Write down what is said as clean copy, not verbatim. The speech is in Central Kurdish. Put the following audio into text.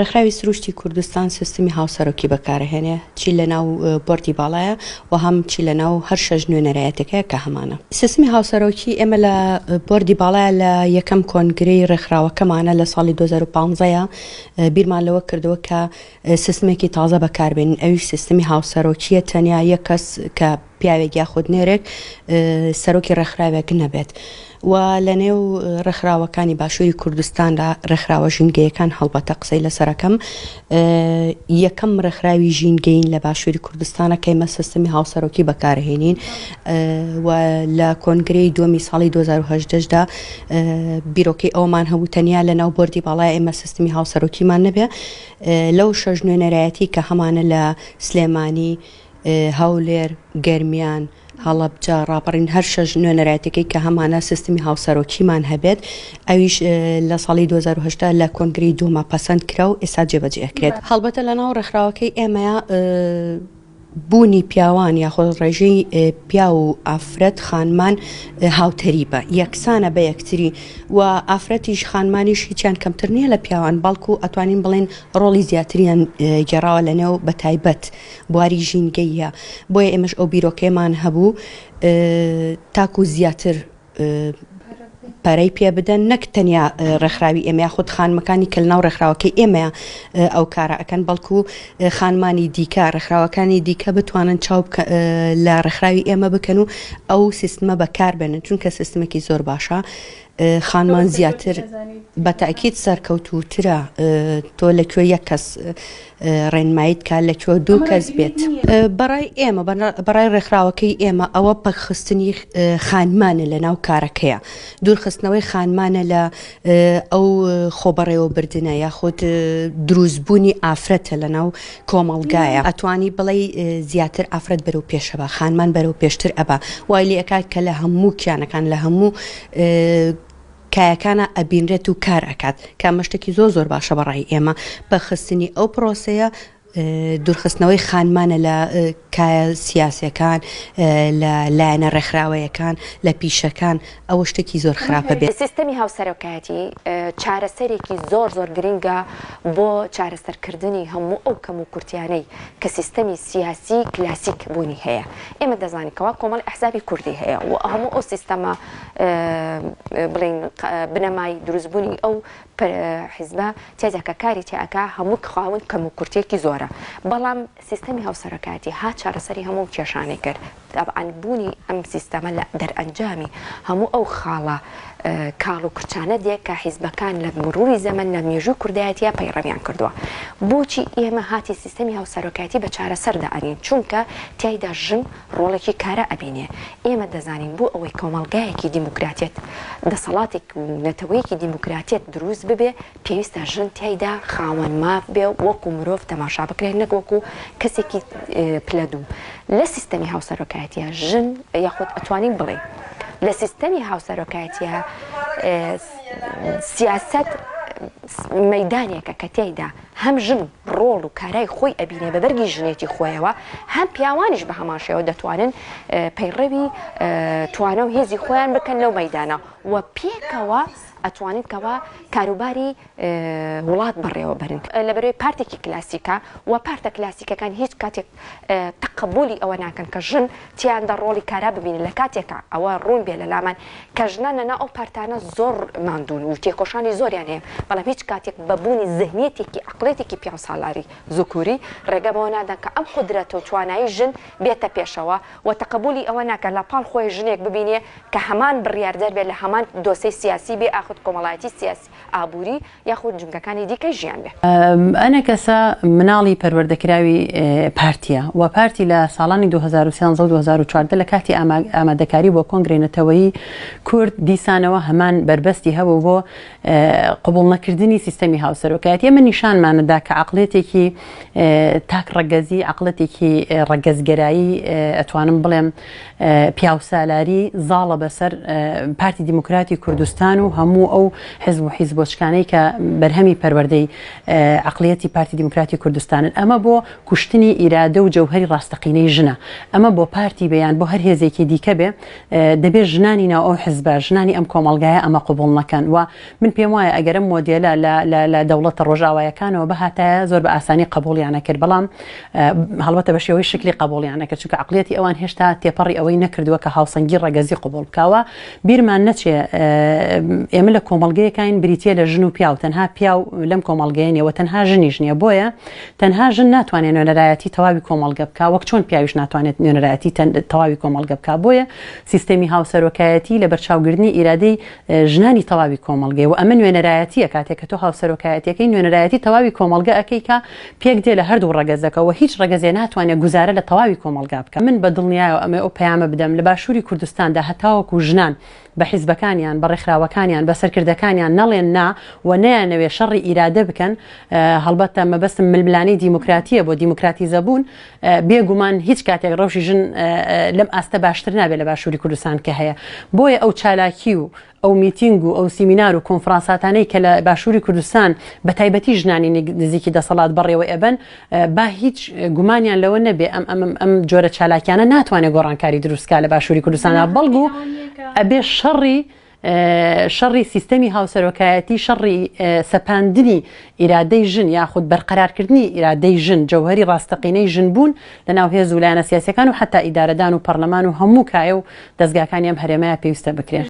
ڕێکخراوی سروشتی کوردستان سیستمی هاوسەرۆکی بەکارهێنێ چی لەناو بۆردی باڵایە و هەم چی لەناو هەر شەژ نوێنەرایەتەکەیە کە هەمانە. سیستمی هاوسەرۆکی ئێمە لە بۆردی باڵایە لە یەکەم کۆنگرەی ڕێکخراوەکەمانە لە ساڵی 2015 بیرمان لەوە کردەوە کە سیستمێکی تازە بەکاربێنین، ئەویش سیستمی هاوسەرۆکیە، تەنیا یەک کەس کە پیاوێک یاخود نێرێک سەرۆکی ڕێکخراوێک نەبێت. و لە نێو ڕێکخراوەکانی باشووری کوردستاندا ڕێکخراوە ژینگەیەکان هەڵبەتە قسەی لەسەرەکەم یەکەم ڕێکخراوی ژینگەین لە باشووری کوردستانە کە ئێمە سیستمی هاوسەرۆکی بەکارهێنین و لە کۆنگرەی دووەمی ساڵی 2018دا بیرۆکەی ئەومان هەبوو تەنیا لە ناو بۆردی باڵای ئێمە سیستمی هاوسەرۆکیمان نەبێ لەو شەژ نوێنەرایەتی کە هەمانە لە سلێمانی، هەولێر، گەرمیان، هەڵەبجە، ڕاپەڕین هەر شەژ نوێنەرایەتەکەی کە هەمانە سیستمی هاوسەرۆکیمان هەبێت ئەویش لە ساڵی 2010 لە کۆنگرەی دووەمە پەسەند کرا و ئێستا جێبەجێکرێت. هەڵبەتە لە ناو ڕێکخراوەکەی ئێمەیە بوونی پیاوان یاخۆ ڕێژەی پیا و ئافرەت خانمان هاوتەری بە یەکسانە بە یەکتری و ئافرەتیش خانمانیش هیچیان کەمتر نییە لە پیاوان، بەڵکو ئەتوانین بڵێن ڕۆڵی زیاتریان گێڕاوە لە نێو بە تایبەت بواری ژینگەیە. بۆیە ئێمەش ئەو بیرۆکەیەمان هەبوو تاکو زیاتر پارەی پێ بدەن، نەک تەنیا ڕێکخراوی ئێمە خودت خانمەکانی کە لەناو ڕێکخراوەکەی ئێمە ئەو کارە ئەکەن، بەڵکو خانمانی دیکە ڕێکخراوەکانی دیکە بتوانن چاو لە ڕێکخراوی ئێمە بکەن و ئەو سیستمە بەکاربێنن، چونکە سیستمێکی زۆر باشە، خانمان زیاتر بەتاکید سەرکەوتووترە تۆ لەکوێ یەک کەس ڕێنماییت کە لەکوێ دوو کەس بێت. بەڕای ئێمە بەڕای ڕێکخراوەکەی ئێمە ئەوە پەخستنی خانمانە لە ناو کارەکەیە، دوورخستنەوەی خانمانە لە ئەو خۆبەڕێوەبردنە یاخود دروستبوونی ئافرەتە لە ناو کۆمەڵگایە. ئەتوانی بڵێ زیاتر ئافرەت بەرەو پێشەبە، خانمان بەرەو پێشتر ئەبە، وای لێ ئەکات کە لە هەموو کیانەکان لە هەموو کایەکانە ئەبینرێت و کار ئەکات، کە مەشتێکی زۆر باشە بەڕای ئێمە بەخستنی ئەو پرۆسەیە دوورخستنەوەی خانمانە لە کایە سیاسیەکان، لە لایەنە ڕێکخراوەیەکان، لە پیشەکان، ئەوە شتێکی زۆر خراپە بێت. سیستەمی هاوسەرۆکایەتی چارەسەرێکی زۆر گرنگە بۆ چارەسەرکردنی هەموو ئەو کەم و کورتیانەی کە سیستەمی سیاسی کلاسیک بوونی هەیە. ئێمە دەزانیکەوە کۆمەڵ ئەحزابی کوردی هەیە و هەموو ئەو سیستەمە بڵین بنەمای دروستبوونی ئەو حیزبە تێدا کە کاری تێئەکا هەموو خاوەن کەم و کورتێکی زۆرە، بەڵام سیستەمی هاوسەرۆکایەتی هات چارەسەری هەموو کێشانەی کرد. طبعاً بوونی ئەم سیستەمە لە دەرئەنجامی هەموو ئەو خاڵە کاڵ و کورچانە دێک کە حیزبەکان لە مروری زەمن لە مێژووی کوردایەتیە پەیڕەویان کردووە. بۆچی ئێمە هاتی سیستەمی هاوسەرۆکایەتی بە چارەسەردا ئەنین؟ چونکە تیایدا ژن ڕۆڵێکی کارە ئەبینێ. ئێمە دەزانین بۆ ئەوەی کۆمەڵگایەکی دیموکراتیت دەسەڵاتێک نەتەوەیەکی دیموکراتیت دروست ببێ، پێویستە ژن تیایدا خاوەن ماف بێ، وەکو مرۆڤ تەماشا بکرێن، نەک وەکو کەسێکی پلەدوو. لە سیستەمی هاوسەرۆکایەتیە ژن یاخود ئەتوانین بڵێ لە سیستەمی هاوسەرۆکایەتیە سیاست مەیدانێکە کە تێیدا هەم ژن ڕۆڵ و کارای خۆی ئەبینێ بە بەرگی ژنێتی خۆیەوە، هەم پیاوانیش بە هەمان شێوە دەتوانن پەیڕەوی توانە و هێزی خۆیان بکەن لەو مەیدانە و پێکەوە ئەتوانن کەوا کاروباری وڵات بەڕێوە بەرن. لەبەرەوەی پارتێکی کلاسیکە و پارتە کلاسیکەکان هیچ کاتێک تەقبولی ئەوە ناکەن کە ژن تیاندا ڕۆڵی کارا ببینن، لە کاتێکە ئەوە ڕوون بێ لە لامان کە ژنانەنا ئەو پارتانە زۆر ماندوون و تێکۆشانی زۆریان هەیە، بەڵام هیچ کاتێک بەبوونی زەهنیەتێکی عەقڵێتێکی پیا ساڵاری زوکوری ڕێگە بەوە نادەن کە ئەم قودرەتە و توانایی ژن بێتە پێشەوە و تەقبولی ئەوە ناکەن لە پاڵ خۆی ژنێک ببینێ کە هەمان بڕیاردەر بێت لە هەمان دۆسەی سیاسی بێ، ئاخود کۆمەڵایەتی سیاسی ئابووری یاخود جنگەکانی دیکە ژیان بێ. ئەنە کەسە مناڵی پەروەردەکراوی پارتیە و پارتی لە ساڵانی 2013 و 2014 لە کاتی ئامادەکاری بۆ کۆنگرەی نەتەوەیی کورد دیسانەوە هەمان بربەستی هەبوو بۆ قبول نەکردنی سیستەمی هاوسەرۆکایەتی. ئێمە نیشانمانەدا کە عەقڵێتێکی تاک ڕەگەزی، عەقڵێتێکی ڕەگەزگەرایی، ئەتوانم بڵێم پیاوسالاری زاڵە بەسەر پارتی دیموکراتی کوردستان و هەموو هەموو ئەو حزب و حیزبۆچکانەی کە بەرهەمی پەروەردەی عقلیەتی پارتی دیموکراتی کوردستانن ئەمە بۆ کوشتنی ئیرادە و جەوهەری ڕاستەقینەی ژنە ئەمە بۆ پارتی بەیان بۆ هەر هێزێکی دیکە بێ دەبێت ژنانی ناو ئەو حزبە ژنانی ئەم کۆمەڵگایە ئەمە قبول نەکەن و من پێم وایە ئەگەرم مۆدێلە لە دەوڵەتە ڕۆژاوایەکانەوە بەهاتایە زۆر بە ئاسانی قبولیانە کرد بەڵام هەڵبەتە بە شێوەی شکلی قبولیانە کرد چونکە عقلیەتی ئەوان هێشتا تێپەڕی ئەوەی نەکردووە کە هاوسەنگی ڕەگەزی قبول بکاوە بیرمان نەچێ ئێمە لە کۆمەڵگەیەکین بریتە لە ژن و پیا و تەنها پیا و لەم کۆمەڵگەیەنەوە تەنها ژنیش نییە بۆیە تەنها ژن ناتوانێت نوێنەرایەتی تەواوی کۆمەڵگە بکە وەک چۆن پیاویش ناتوانێت نوێنەرایەتی تەواوی کۆمەڵگە بکە بۆیە سیستەمی هاوسەرۆکایەتی لە بەرچاوگرتنی ئیرادەی ژنانی تەواوی کۆمەڵگەی و ئەمە نوێنەرایەتیە کاتێک کە تۆ هاوسەرۆکایەتەکەی نوێنەرایەتی تەواوی کۆمەڵگە ئەەکەی کە پێک دێ لە هەردوو ڕەگەزەکەەوە هیچ ڕەگەزێ ناتوانێت گوزارە لە تەواوی کۆمەڵگا بکە من بە دڵنیایە ئەمە ئەو پەیامە بدەم لە باشووری کوردستاندا هەتاوەکو ژنان بە حیزبەکانیان بە ڕێکخراوەکانیان بە سەرکردەکانیان نەڵێن نا و نەیانەوێ شەڕی ئیرادە بکەن هەڵبەتە مەبەستم ململانەی دیموکراتیە بۆ دیموکراتیزە بوون بێگومان هیچ کاتێک ڕەوشی ژن لەم ئاستە باشتر نابێت لە باشووری کوردستان کە هەیە بۆیە ئەو چالاکی و ئەو میتینگ و ئەو سیمینار و کۆنفرانساتانەی کە لە باشووری کوردستان بە تایبەتی ژنانی نزیکی دەسەڵات بەڕێوە ئەبن با هیچ گومانیان لەوە نەبێ ئەم جۆرە چالاکیانە ناتوانێت گۆڕانکاری دروستکە لە باشووری کوردستانە بەڵگو ئەبێ شەڕی سیستەمی هاوسەرۆکایەتی شەڕی سەپاندنی ئیرادەی ژن یاخود بەرقەرارکردنی ئیرادەی ژن جەوهەری ڕاستەقینەی ژن بوون لە ناو هێز و لایەنە سیاسیەکان و حتا ئیدارەدان و پەرلەمان و هەموو کایە و دەستگاکانی ئەم هەرێمەیە پێویستە بکرێن